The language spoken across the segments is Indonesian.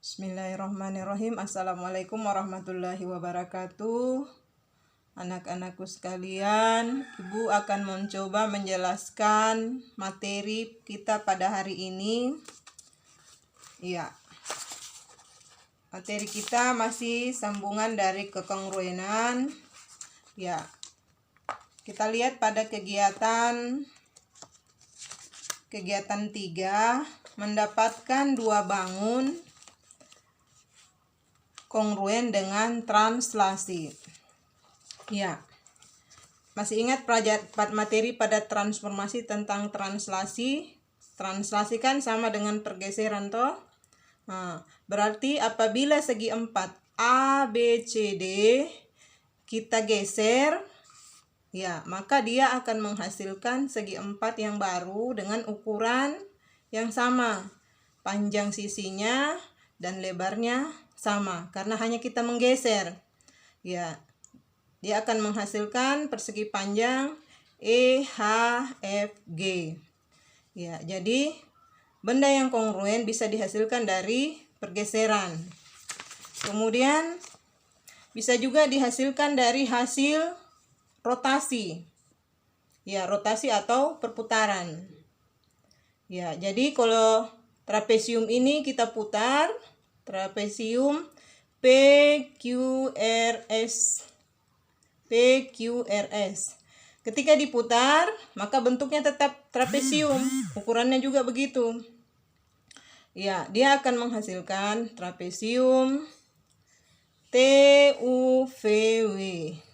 Bismillahirrahmanirrahim. Assalamualaikum warahmatullahi wabarakatuh. Anak-anakku sekalian, Ibu akan mencoba menjelaskan materi kita pada hari ini. Ya, materi kita masih sambungan dari kekongruenan. Ya, kita lihat pada kegiatan 3, mendapatkan 2 bangun kongruen dengan translasi. Ya, masih ingat materi pada transformasi tentang translasi? Translasi kan sama dengan pergeseran toh. Nah, berarti apabila segi 4 A, B, C, D kita geser, ya, maka dia akan menghasilkan segi 4 yang baru dengan ukuran yang sama. Panjang sisinya dan lebarnya sama karena hanya kita menggeser. Ya, dia akan menghasilkan persegi panjang EHFG. Ya, jadi benda yang kongruen bisa dihasilkan dari pergeseran. Kemudian bisa juga dihasilkan dari hasil rotasi. Ya, rotasi atau perputaran. Ya, jadi kalau trapesium ini kita putar, trapesium PQRS. Ketika diputar, maka bentuknya tetap trapesium, ukurannya juga begitu. Ya, dia akan menghasilkan trapesium TUVW.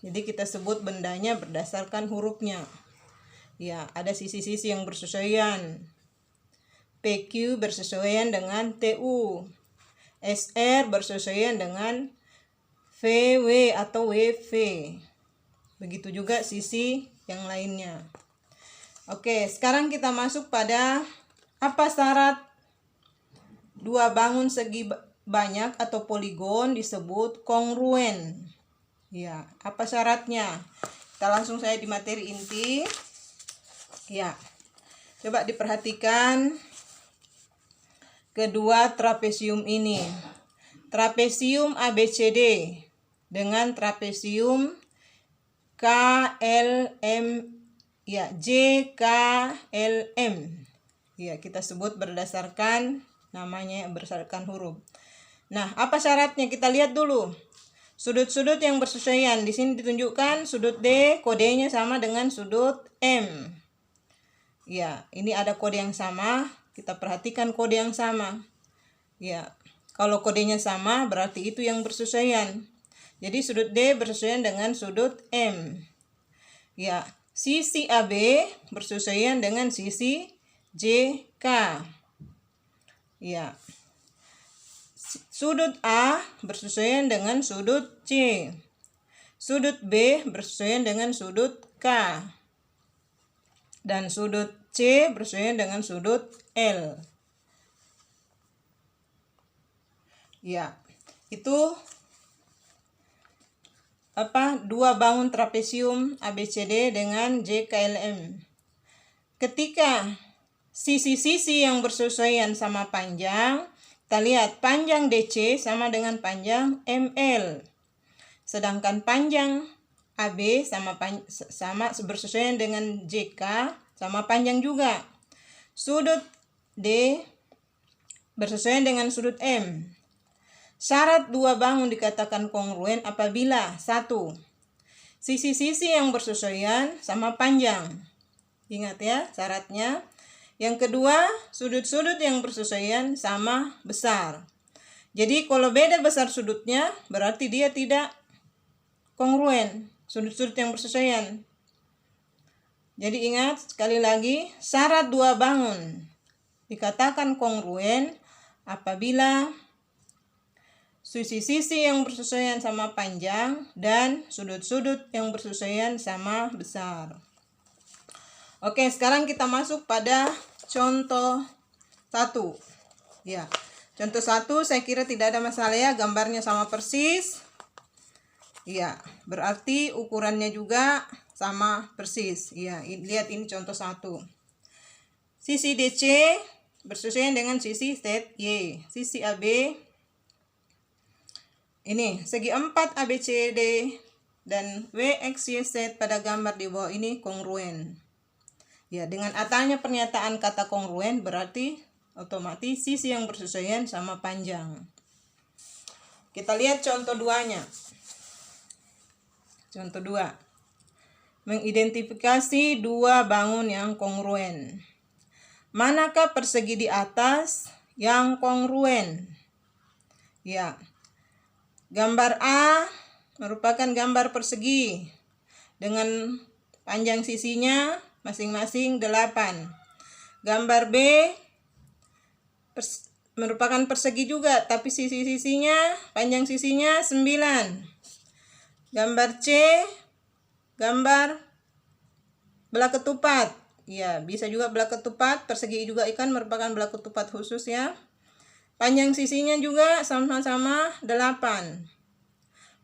Jadi kita sebut bendanya berdasarkan hurufnya. Ya, ada sisi-sisi yang bersesuaian. PQ bersesuaian dengan TU. SR bersesuaian dengan VW atau WV. Begitu juga sisi yang lainnya. Oke, sekarang kita masuk pada apa syarat 2 bangun segi banyak atau poligon disebut kongruen. Ya, apa syaratnya? Kita langsung saja di materi inti. Ya, coba diperhatikan kedua trapesium ini. Trapesium ABCD dengan trapesium KLM, ya, JKLM. Ya, kita sebut berdasarkan namanya, berdasarkan huruf. Nah, apa syaratnya? Kita lihat dulu. Sudut-sudut yang bersesuaian. Di sini ditunjukkan sudut D, kodenya sama dengan sudut M. Ya, ini ada kode yang sama. Kita perhatikan kode yang sama. Ya, kalau kodenya sama berarti itu yang bersesuaian. Jadi sudut D bersesuaian dengan sudut M. Ya, sisi AB bersesuaian dengan sisi JK. Ya, sudut A bersesuaian dengan sudut C. Sudut B bersesuaian dengan sudut K. Dan sudut C bersesuaian dengan sudut L. Ya, itu 2 bangun trapesium ABCD dengan JKLM. Ketika sisi-sisi yang bersesuaian sama panjang, kita lihat panjang DC sama dengan panjang ML. Sedangkan panjang AB sama bersesuaian dengan JK sama panjang juga. Sudut D bersesuaian dengan sudut M. Syarat 2 bangun dikatakan kongruen apabila 1. Sisi-sisi yang bersesuaian sama panjang. Ingat ya syaratnya. Yang kedua, sudut-sudut yang bersesuaian sama besar. Jadi kalau beda besar sudutnya berarti dia tidak kongruen, sudut-sudut yang bersesuaian. Jadi ingat sekali lagi, syarat 2 bangun dikatakan kongruen apabila sisi-sisi yang bersesuaian sama panjang dan sudut-sudut yang bersesuaian sama besar. Oke, sekarang kita masuk pada contoh 1. Ya, contoh 1 saya kira tidak ada masalah ya, gambarnya sama persis. Ya, berarti ukurannya juga sama persis. Ya, lihat ini contoh 1. Sisi DC bersesuaian dengan sisi ZY. Sisi AB ini segi 4 ABCD dan WXYZ pada gambar di bawah ini kongruen. Ya, dengan adanya pernyataan kata kongruen berarti otomatis sisi yang bersesuaian sama panjang. Kita lihat contoh 2-nya. Contoh 2. Mengidentifikasi dua bangun yang kongruen. Manakah persegi di atas yang kongruen? Ya. Gambar A merupakan gambar persegi dengan panjang sisinya masing-masing 8. Gambar B merupakan persegi juga, tapi panjang sisinya 9. Gambar C gambar belah ketupat. Ya, bisa juga belah ketupat, persegi juga ikan merupakan belah ketupat khusus ya. Panjang sisinya juga sama-sama 8.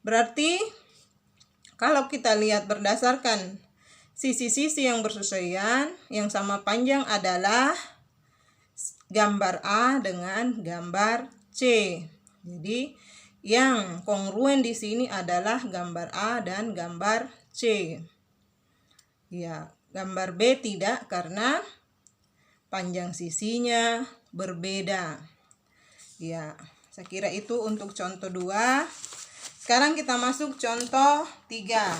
Berarti kalau kita lihat berdasarkan sisi-sisi yang bersesuaian, yang sama panjang adalah gambar A dengan gambar C. Jadi yang kongruen di sini adalah gambar A dan gambar C. Ya, gambar B tidak karena panjang sisinya berbeda. Ya, saya kira itu untuk contoh 2. Sekarang kita masuk contoh 3.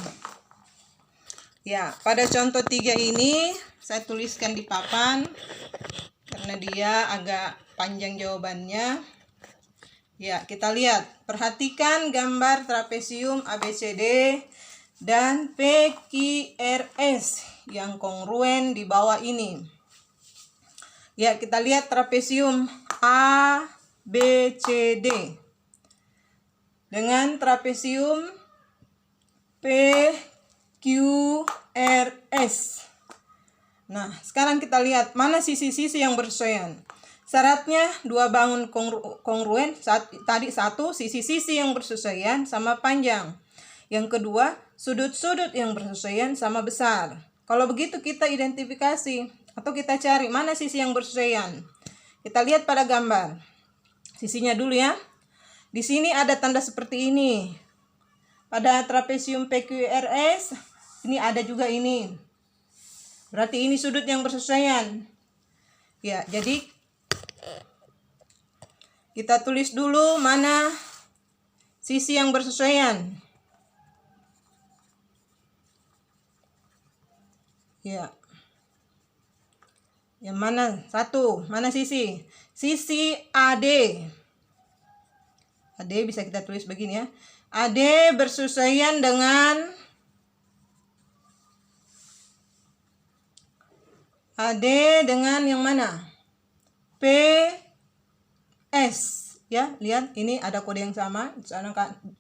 Ya, pada contoh 3 ini saya tuliskan di papan karena dia agak panjang jawabannya. Ya, kita lihat. Perhatikan gambar trapesium ABCD dan PQRS yang kongruen di bawah ini. Ya, kita lihat trapesium ABCD dengan trapesium PQRS. Nah, sekarang kita lihat mana sisi-sisi yang bersesuaian. Syaratnya dua bangun kongruen. Tadi satu, sisi-sisi yang bersesuaian sama panjang. Yang kedua, sudut-sudut yang bersesuaian sama besar. Kalau begitu kita identifikasi atau kita cari mana sisi yang bersesuaian. Kita lihat pada gambar. Sisinya dulu ya. Di sini ada tanda seperti ini. Pada trapesium PQRS, ini ada juga ini. Berarti ini sudut yang bersesuaian. Ya, jadi kita tulis dulu mana sisi yang bersesuaian. Ya. Yang mana? Satu. Mana sisi? Sisi AD. AD bisa kita tulis begini ya. AD bersesuaian dengan yang mana? PS. Ya, lihat ini ada kode yang sama.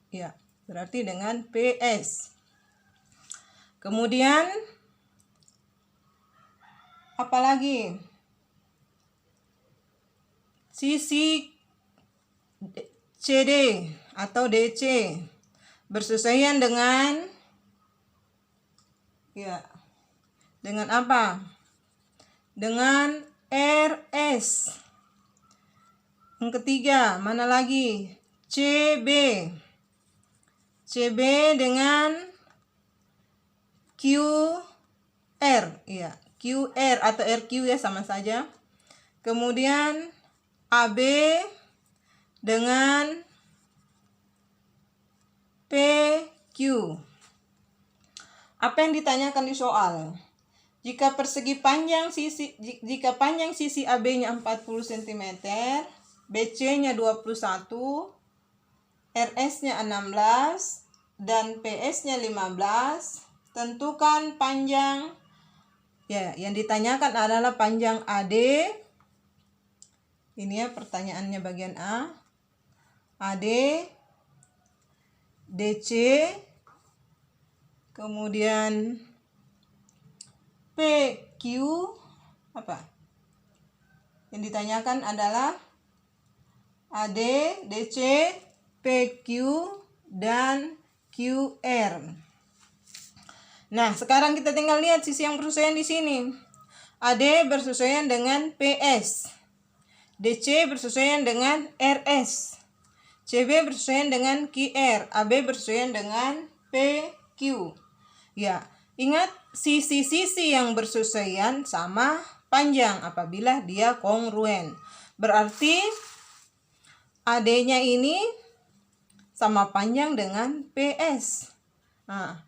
Ya, berarti dengan PS. Kemudian apalagi? Sisi CD atau DC bersesuaian dengan dengan apa? Dengan RS. Yang ketiga, mana lagi? CB. CB dengan QR. Ya, QR atau RQ ya sama saja. Kemudian AB dengan PQ. Apa yang ditanyakan di soal? Jika panjang sisi AB-nya 40 cm, BC-nya 21, RS-nya 16, dan PS-nya 15, tentukan panjang. Ya, yang ditanyakan adalah panjang AD. Ini ya pertanyaannya bagian A. AD, DC, kemudian PQ apa? Yang ditanyakan adalah AD, DC, PQ, dan QR. Nah, sekarang kita tinggal lihat sisi yang bersesuaian di sini. AD bersesuaian dengan PS. DC bersesuaian dengan RS. CB bersesuaian dengan QR, AB bersesuaian dengan PQ. Ya, ingat sisi-sisi yang bersesuaian sama panjang apabila dia kongruen. Berarti AD-nya ini sama panjang dengan PS. Nah,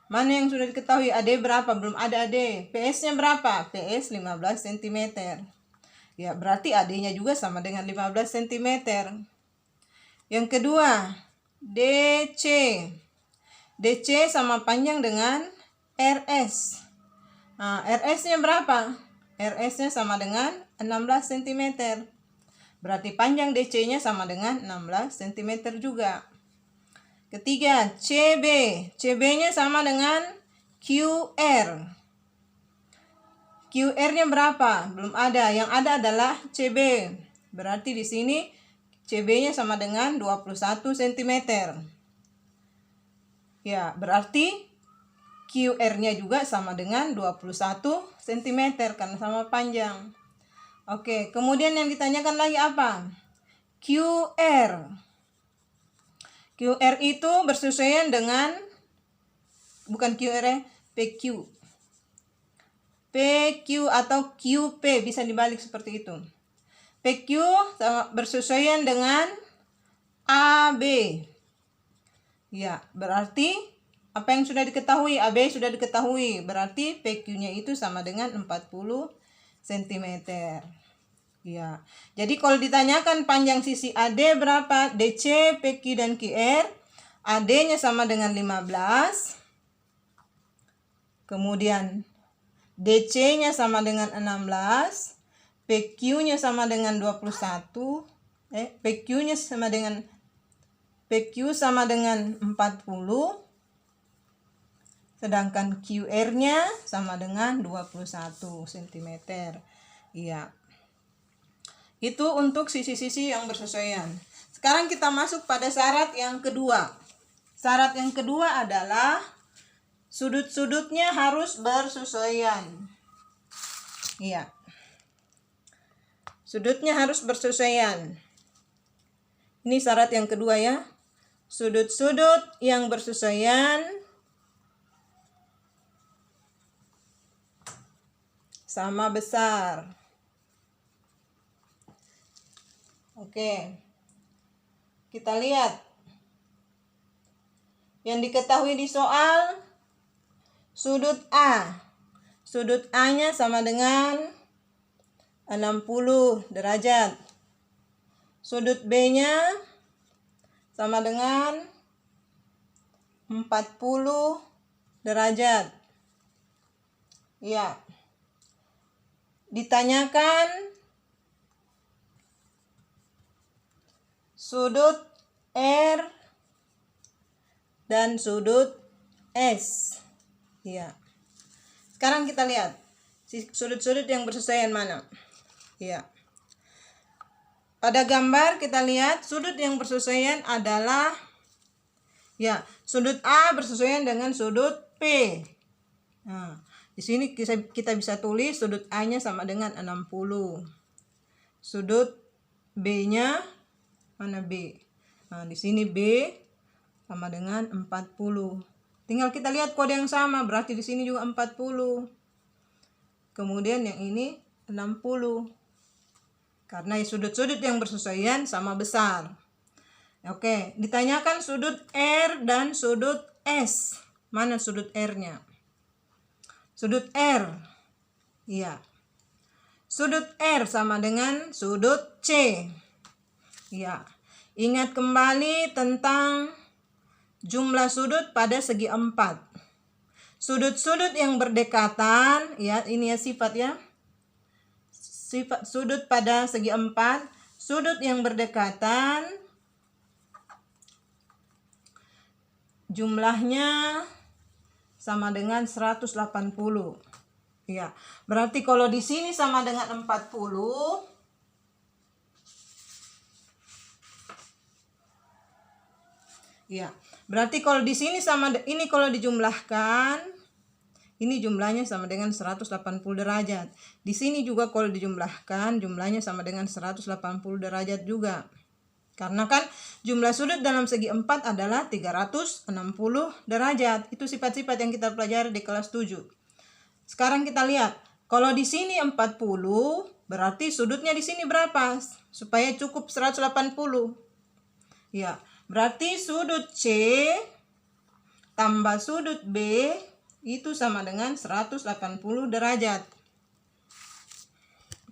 mana yang sudah diketahui AD berapa? Belum ada AD. PS-nya berapa? PS 15 cm. Ya, berarti AD-nya juga sama dengan 15 cm. Yang kedua, DC. DC sama panjang dengan RS. Nah, RS-nya berapa? RS-nya sama dengan 16 cm. Berarti panjang DC-nya sama dengan 16 cm juga. Ketiga, CB. CB-nya sama dengan QR. QR-nya berapa? Belum ada. Yang ada adalah CB. Berarti di sini CB-nya sama dengan 21 cm. Ya, berarti QR-nya juga sama dengan 21 cm karena sama panjang. Oke, kemudian yang ditanyakan lagi apa? QR. QR itu bersesuaian dengan, bukan QR, PQ. PQ atau QP, bisa dibalik seperti itu. PQ bersesuaian dengan AB. Ya, berarti apa yang sudah diketahui? AB sudah diketahui. Berarti PQ-nya itu sama dengan 40 cm. Ya, jadi kalau ditanyakan panjang sisi AD berapa? DC, PQ, dan QR. AD-nya sama dengan 15. Kemudian DC-nya sama dengan 16. PQ-nya sama dengan 21. PQ-nya sama dengan PQ sama dengan 40. Sedangkan QR-nya sama dengan 21 cm. Iya. Itu untuk sisi-sisi yang bersesuaian. Sekarang kita masuk pada syarat yang kedua. Syarat yang kedua adalah sudut-sudutnya harus bersesuaian. Iya. Sudutnya harus bersesuaian. Ini syarat yang kedua ya. Sudut-sudut yang bersesuaian sama besar. Oke, kita lihat yang diketahui di soal. Sudut A, sudut A-nya sama dengan 60 derajat. Sudut B-nya sama dengan 40 derajat. Ya, ditanyakan sudut R dan sudut S. Ya. Sekarang kita lihat sudut-sudut yang bersesuaian mana. Ya. Pada gambar kita lihat sudut yang bersesuaian adalah ya, sudut A bersesuaian dengan sudut P. Nah, di sini kita bisa tulis sudut A-nya sama dengan 60. Sudut B-nya mana B? Nah, di sini B sama dengan 40. Tinggal kita lihat kode yang sama, berarti di sini juga 40. Kemudian yang ini 60. Karena sudut-sudut yang bersesuaian sama besar. Oke, ditanyakan sudut R dan sudut S. Mana sudut R-nya? Sudut R. Iya. Sudut R sama dengan sudut C. Ya, ingat kembali tentang jumlah sudut pada segi 4. Sudut-sudut yang berdekatan, ya ini ya sifat ya. Sifat sudut pada segi 4, sudut yang berdekatan jumlahnya sama dengan 180. Ya, berarti kalau di sini sama dengan 40, ya, berarti kalau di sini sama ini kalau dijumlahkan, ini jumlahnya sama dengan 180 derajat. Di sini juga kalau dijumlahkan, jumlahnya sama dengan 180 derajat juga. Karena kan jumlah sudut dalam segi 4 adalah 360 derajat. Itu sifat-sifat yang kita pelajari di kelas 7. Sekarang kita lihat, kalau di sini 40, berarti sudutnya di sini berapa? Supaya cukup 180. Ya, berarti sudut C tambah sudut B itu sama dengan 180 derajat.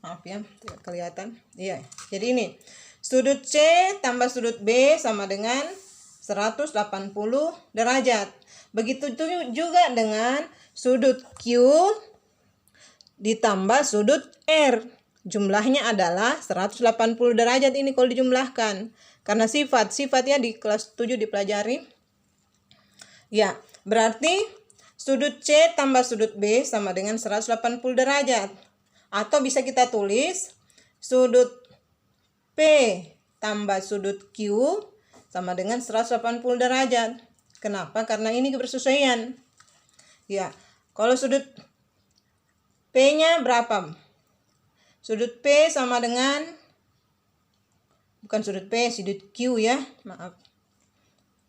Maaf ya, tidak kelihatan. Iya, jadi ini sudut C tambah sudut B sama dengan 180 derajat. Begitu juga dengan sudut Q ditambah sudut R. Jumlahnya adalah 180 derajat ini kalau dijumlahkan. Karena sifatnya di kelas 7 dipelajari. Ya, berarti sudut C tambah sudut B sama dengan 180 derajat. Atau bisa kita tulis sudut P tambah sudut Q sama dengan 180 derajat. Kenapa? Karena ini kebersesuaian. Ya, kalau sudut P-nya berapa? Sudut P sama dengan, bukan sudut P, sudut Q ya. Maaf.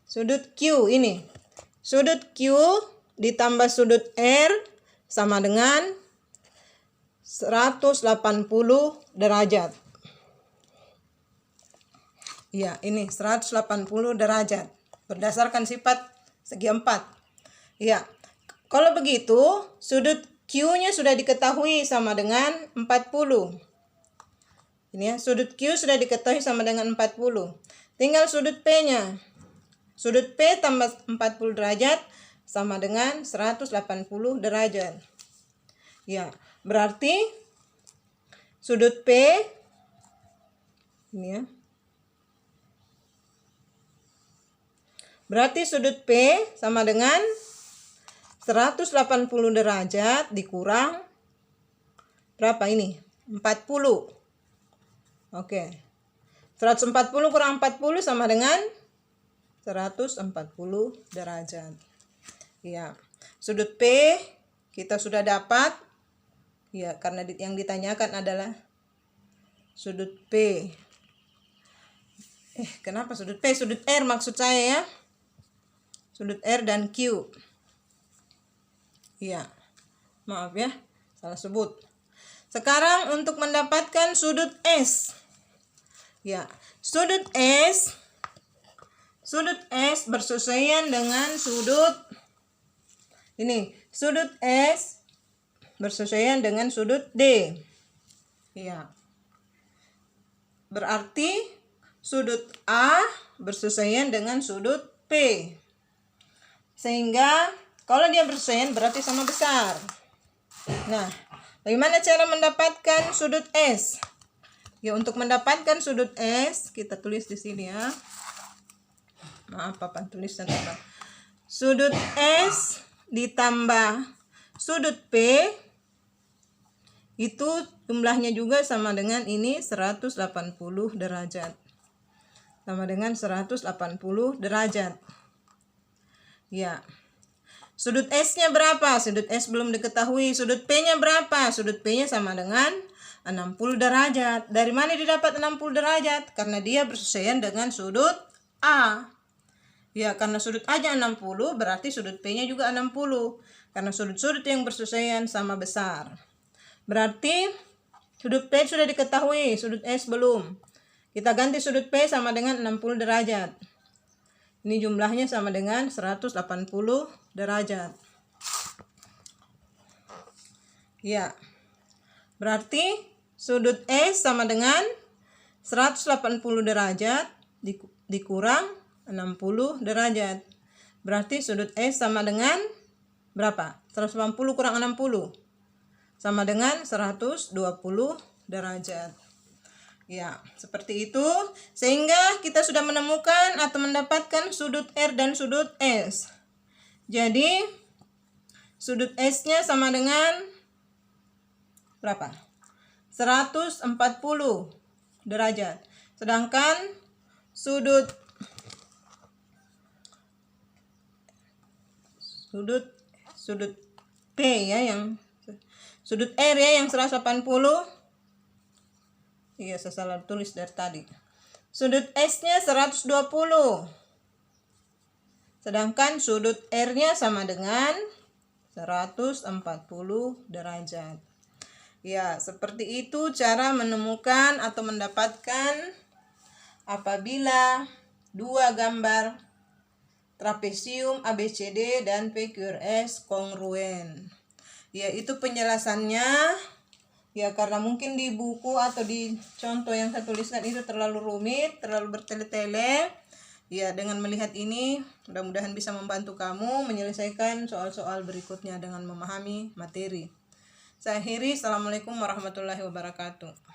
Sudut Q ini. Sudut Q ditambah sudut R sama dengan 180 derajat. Ya, ini 180 derajat berdasarkan sifat segi 4. Ya, kalau begitu sudut Q-nya sudah diketahui sama dengan 40. Ini ya, sudut Q sudah diketahui sama dengan 40. Tinggal sudut P-nya. Sudut P tambah 40 derajat sama dengan 180 derajat. Ya, berarti sudut P ini ya. Berarti sudut P sama dengan 180 derajat dikurang berapa ini? 40. Oke. 140 kurang 40 sama dengan 140 derajat. Ya. Sudut P kita sudah dapat. Ya, karena yang ditanyakan adalah sudut P. Kenapa sudut P? Sudut R maksud saya ya. Sudut R dan Q. Ya, maaf ya, salah sebut. Sekarang untuk mendapatkan sudut S. Ya, sudut S bersesuaian dengan sudut ini. Sudut S bersesuaian dengan sudut D. Ya. Berarti sudut A bersesuaian dengan sudut P. Sehingga kalau dia bersesuaian berarti sama besar. Nah, bagaimana cara mendapatkan sudut S? Ya, untuk mendapatkan sudut S, kita tulis di sini ya. Maaf, papan tulisan apa? Sudut S ditambah sudut P itu jumlahnya juga sama dengan ini 180 derajat. Sama dengan 180 derajat. Ya. Sudut S-nya berapa? Sudut S belum diketahui. Sudut P-nya berapa? Sudut P-nya sama dengan 60 derajat. Dari mana didapat 60 derajat? Karena dia bersesuaian dengan sudut A. Ya, karena sudut A-nya 60, berarti sudut P-nya juga 60. Karena sudut-sudut yang bersesuaian sama besar. Berarti sudut P sudah diketahui, sudut S belum. Kita ganti sudut P sama dengan 60 derajat. Ini jumlahnya sama dengan 180 derajat. Ya. Berarti sudut S sama dengan 180 derajat dikurang 60 derajat. Berarti sudut S sama dengan berapa? 180 kurang 60. Sama dengan 120 derajat. Ya, seperti itu. Sehingga kita sudah menemukan atau mendapatkan sudut R dan sudut S. Jadi, sudut S-nya sama dengan berapa? 140 derajat. Sedangkan sudut P ya, yang sudut R ya yang 180. Iya, saya salah tulis dari tadi. Sudut S-nya 120. Sedangkan sudut R-nya sama dengan 140 derajat. Ya, seperti itu cara menemukan atau mendapatkan apabila dua gambar trapesium ABCD dan PQRS kongruen. Ya, itu penjelasannya. Ya, karena mungkin di buku atau di contoh yang saya tuliskan itu terlalu rumit, terlalu bertele-tele. Ya, dengan melihat ini mudah-mudahan bisa membantu kamu menyelesaikan soal-soal berikutnya dengan memahami materi. Saya akhiri. Assalamualaikum warahmatullahi wabarakatuh.